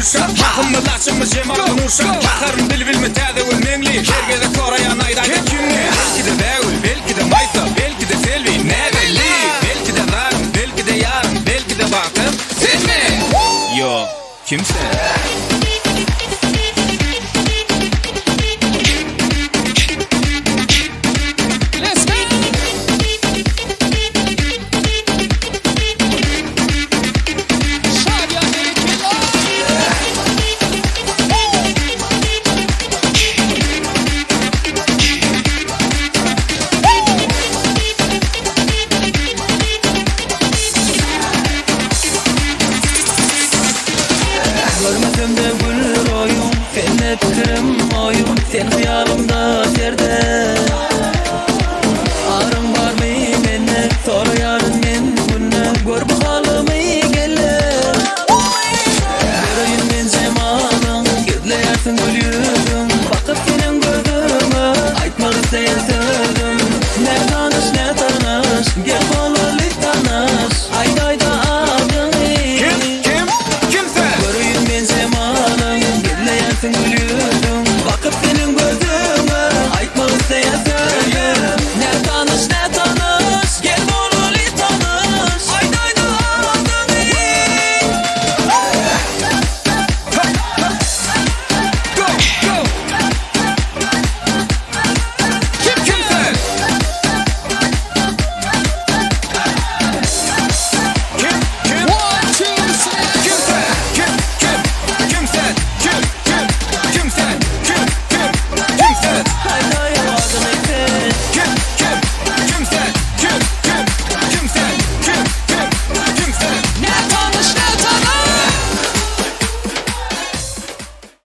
uşak Hakkımı laçımı cemalın uşak Bakarım bilbilme täze ölmengli Hergede korayan aydayda künni Belki de dägül, belki de maysa Belki de selvi, ne belli Belki de zarım, belki de yarım Belki de bakım, sen mi? Yo, kimse? Görmedim de gül oyun, sen hep kırım oyun, sen hayalımda serde. Arın var mı menne, soruyorum men günne, gör bakalım iyi gelir. Göreyim ben cemalın, gözleyersin gülü.